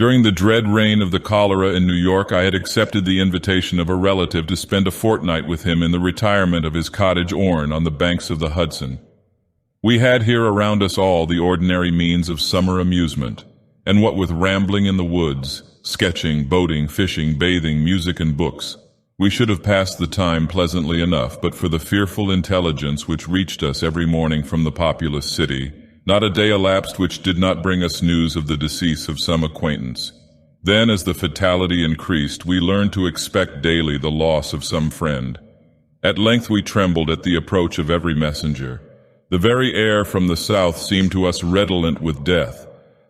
During the dread reign of the cholera in New York, I had accepted the invitation of a relative to spend a fortnight with him in the retirement of his cottage Orne on the banks of the Hudson. We had here around us all the ordinary means of summer amusement, and what with rambling in the woods, sketching, boating, fishing, bathing, music, and books, we should have passed the time pleasantly enough but for the fearful intelligence which reached us every morning from the populous city. Not a day elapsed which did not bring us news of the decease of some acquaintance. Then, as the fatality increased, we learned to expect daily the loss of some friend. At length we trembled at the approach of every messenger. The very air from the south seemed to us redolent with death.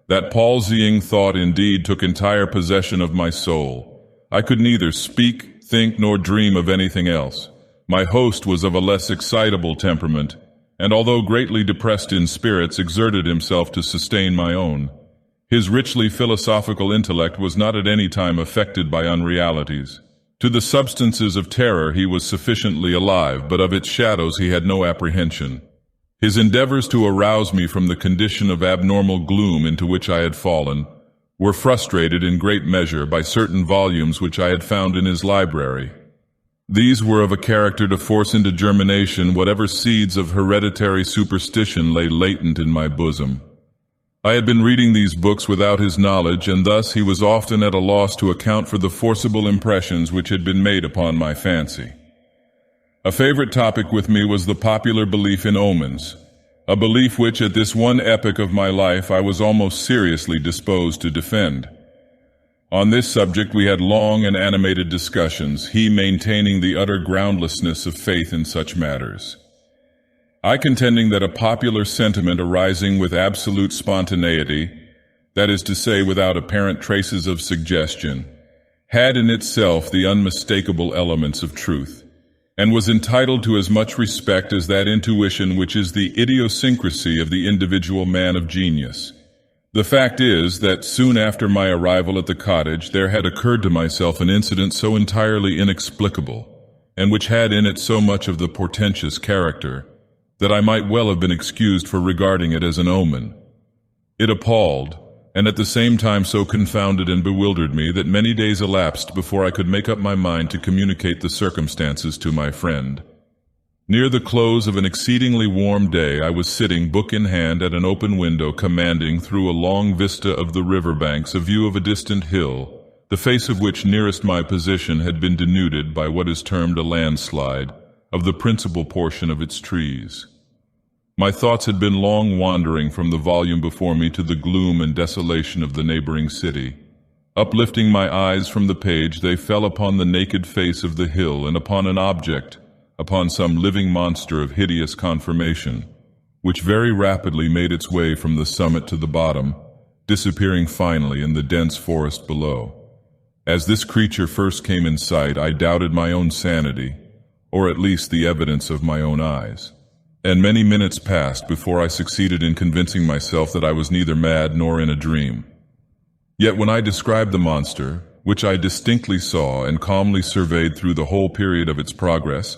That palsying thought indeed took entire possession of my soul. I could neither speak, think, nor dream of anything else. My host was of a less excitable temperament, and although greatly depressed in spirits, exerted himself to sustain my own. His richly philosophical intellect was not at any time affected by unrealities. To the substances of terror he was sufficiently alive, but of its shadows he had no apprehension. His endeavors to arouse me from the condition of abnormal gloom into which I had fallen were frustrated in great measure by certain volumes which I had found in his library. These were of a character to force into germination whatever seeds of hereditary superstition lay latent in my bosom. I had been reading these books without his knowledge, and thus he was often at a loss to account for the forcible impressions which had been made upon my fancy. A favorite topic with me was the popular belief in omens, a belief which at this one epoch of my life I was almost seriously disposed to defend. On this subject we had long and animated discussions, he maintaining the utter groundlessness of faith in such matters, I contending that a popular sentiment arising with absolute spontaneity, that is to say without apparent traces of suggestion, had in itself the unmistakable elements of truth, and was entitled to as much respect as that intuition which is the idiosyncrasy of the individual man of genius. The fact is that soon after my arrival at the cottage there had occurred to myself an incident so entirely inexplicable, and which had in it so much of the portentous character, that I might well have been excused for regarding it as an omen. It appalled, and at the same time so confounded and bewildered me that many days elapsed before I could make up my mind to communicate the circumstances to my friend. Near the close of an exceedingly warm day, I was sitting, book in hand, at an open window commanding, through a long vista of the river banks, a view of a distant hill, the face of which nearest my position had been denuded by what is termed a landslide, of the principal portion of its trees. My thoughts had been long wandering from the volume before me to the gloom and desolation of the neighboring city. Uplifting my eyes from the page, they fell upon the naked face of the hill and upon an object, upon some living monster of hideous conformation, which very rapidly made its way from the summit to the bottom, disappearing finally in the dense forest below. As this creature first came in sight, I doubted my own sanity, or at least the evidence of my own eyes, and many minutes passed before I succeeded in convincing myself that I was neither mad nor in a dream. Yet when I described the monster, which I distinctly saw and calmly surveyed through the whole period of its progress,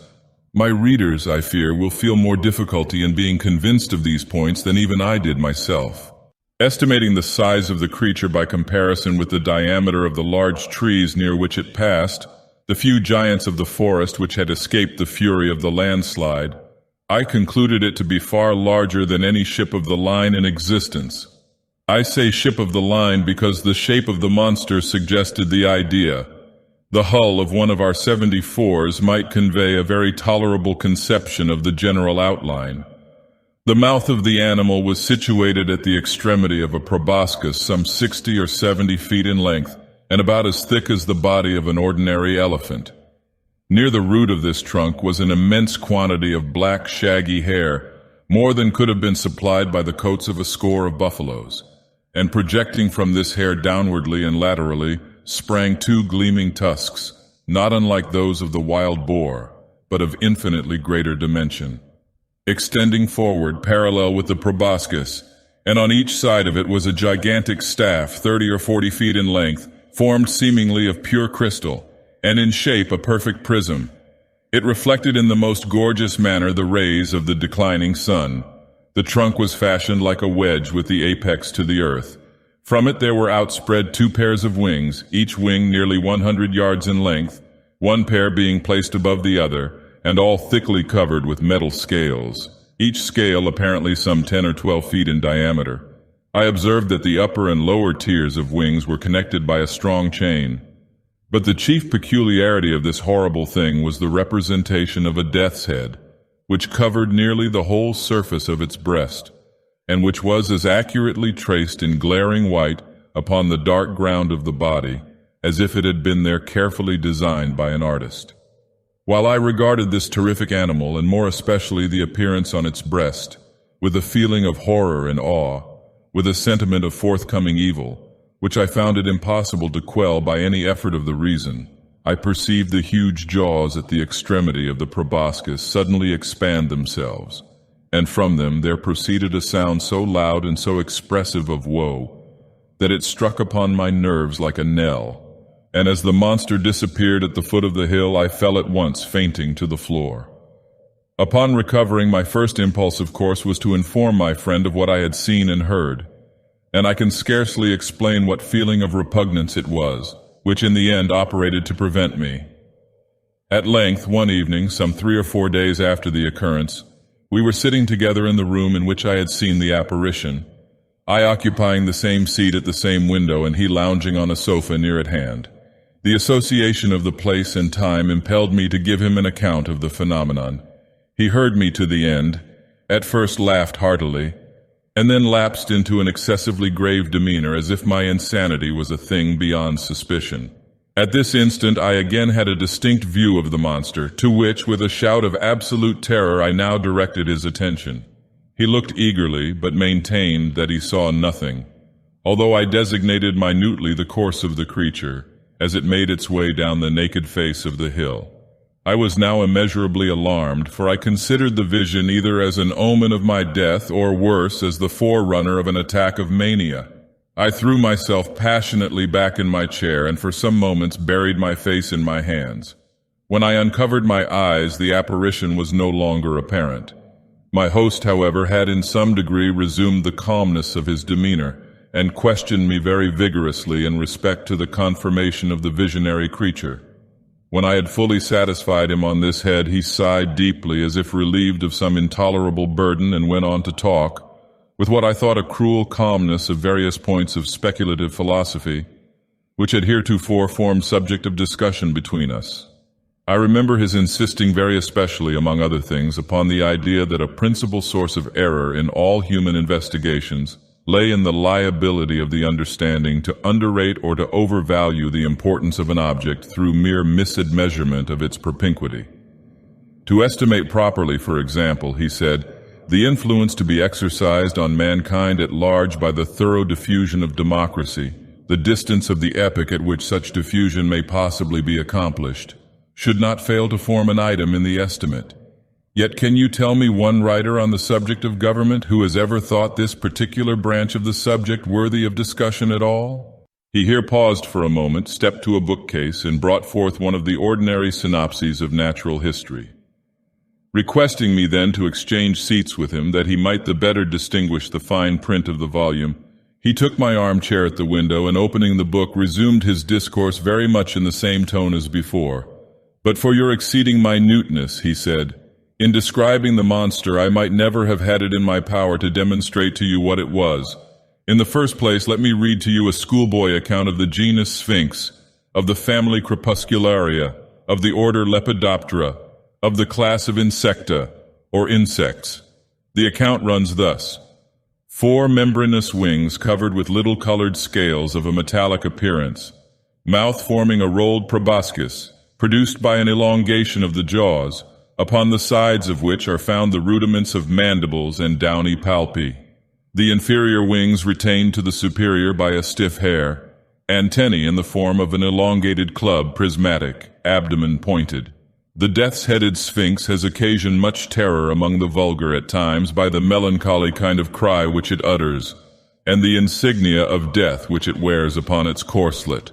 my readers, I fear, will feel more difficulty in being convinced of these points than even I did myself. Estimating the size of the creature by comparison with the diameter of the large trees near which it passed, the few giants of the forest which had escaped the fury of the landslide, I concluded it to be far larger than any ship of the line in existence. I say ship of the line because the shape of the monster suggested the idea. The hull of one of our 74s might convey a very tolerable conception of the general outline. The mouth of the animal was situated at the extremity of a proboscis some 60 or 70 feet in length and about as thick as the body of an ordinary elephant. Near the root of this trunk was an immense quantity of black, shaggy hair, more than could have been supplied by the coats of a score of buffaloes, and projecting from this hair downwardly and laterally sprang two gleaming tusks, not unlike those of the wild boar, but of infinitely greater dimension, extending forward parallel with the proboscis, and on each side of it was a gigantic staff 30 or 40 feet in length, formed seemingly of pure crystal, and in shape a perfect prism. It reflected in the most gorgeous manner the rays of the declining sun. The trunk was fashioned like a wedge with the apex to the earth. From it there were outspread 2 pairs of wings, each wing nearly 100 yards in length, one pair being placed above the other, and all thickly covered with metal scales, each scale apparently some 10 or 12 feet in diameter. I observed that the upper and lower tiers of wings were connected by a strong chain. But the chief peculiarity of this horrible thing was the representation of a death's head, which covered nearly the whole surface of its breast, and which was as accurately traced in glaring white upon the dark ground of the body as if it had been there carefully designed by an artist. While I regarded this terrific animal, and more especially the appearance on its breast, with a feeling of horror and awe, with a sentiment of forthcoming evil, which I found it impossible to quell by any effort of the reason, I perceived the huge jaws at the extremity of the proboscis suddenly expand themselves, and from them there proceeded a sound so loud and so expressive of woe that it struck upon my nerves like a knell, and as the monster disappeared at the foot of the hill, I fell at once fainting to the floor. Upon recovering, my first impulse, of course, was to inform my friend of what I had seen and heard, and I can scarcely explain what feeling of repugnance it was, which in the end operated to prevent me. At length, one evening, some 3 or 4 days after the occurrence, we were sitting together in the room in which I had seen the apparition, I occupying the same seat at the same window and he lounging on a sofa near at hand. The association of the place and time impelled me to give him an account of the phenomenon. He heard me to the end, at first laughed heartily, and then lapsed into an excessively grave demeanor as if my insanity was a thing beyond suspicion. At this instant I again had a distinct view of the monster, to which, with a shout of absolute terror, I now directed his attention. He looked eagerly, but maintained that he saw nothing, although I designated minutely the course of the creature, as it made its way down the naked face of the hill. I was now immeasurably alarmed, for I considered the vision either as an omen of my death, or worse, as the forerunner of an attack of mania. I threw myself passionately back in my chair, and for some moments buried my face in my hands. When I uncovered my eyes, the apparition was no longer apparent. My host, however, had in some degree resumed the calmness of his demeanor, and questioned me very vigorously in respect to the conformation of the visionary creature. When I had fully satisfied him on this head, he sighed deeply as if relieved of some intolerable burden, and went on to talk, with what I thought a cruel calmness, of various points of speculative philosophy, which had heretofore formed subject of discussion between us. I remember his insisting very especially, among other things, upon the idea that a principal source of error in all human investigations lay in the liability of the understanding to underrate or to overvalue the importance of an object through mere misadmeasurement of its propinquity. To estimate properly, for example, he said, the influence to be exercised on mankind at large by the thorough diffusion of democracy, the distance of the epoch at which such diffusion may possibly be accomplished, should not fail to form an item in the estimate. Yet can you tell me one writer on the subject of government who has ever thought this particular branch of the subject worthy of discussion at all? He here paused for a moment, stepped to a bookcase, and brought forth one of the ordinary synopses of natural history. Requesting me then to exchange seats with him that he might the better distinguish the fine print of the volume, he took my armchair at the window and, opening the book, resumed his discourse very much in the same tone as before. But for your exceeding minuteness, he said, in describing the monster, I might never have had it in my power to demonstrate to you what it was. In the first place, let me read to you a schoolboy account of the genus Sphinx, of the family Crepuscularia, of the order Lepidoptera, of the class of Insecta, or insects. The account runs thus. 4 membranous wings covered with little colored scales of a metallic appearance, mouth forming a rolled proboscis, produced by an elongation of the jaws, upon the sides of which are found the rudiments of mandibles and downy palpi. The inferior wings retained to the superior by a stiff hair, antennae in the form of an elongated club, prismatic, abdomen pointed. The death's-headed Sphinx has occasioned much terror among the vulgar at times by the melancholy kind of cry which it utters, and the insignia of death which it wears upon its corslet.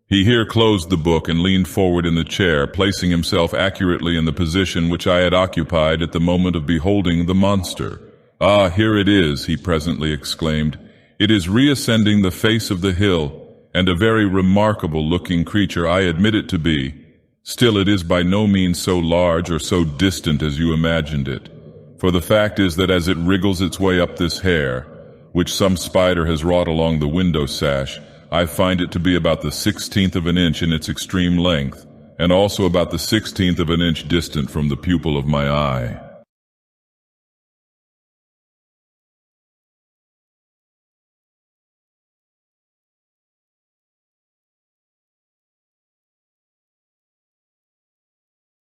He here closed the book and leaned forward in the chair, placing himself accurately in the position which I had occupied at the moment of beholding the monster. Ah, here it is, he presently exclaimed. It is reascending the face of the hill, and a very remarkable-looking creature I admit it to be. Still, it is by no means so large or so distant as you imagined it. For the fact is that as it wriggles its way up this hair, which some spider has wrought along the window sash, I find it to be about the 16th of an inch in its extreme length, and also about the 16th of an inch distant from the pupil of my eye.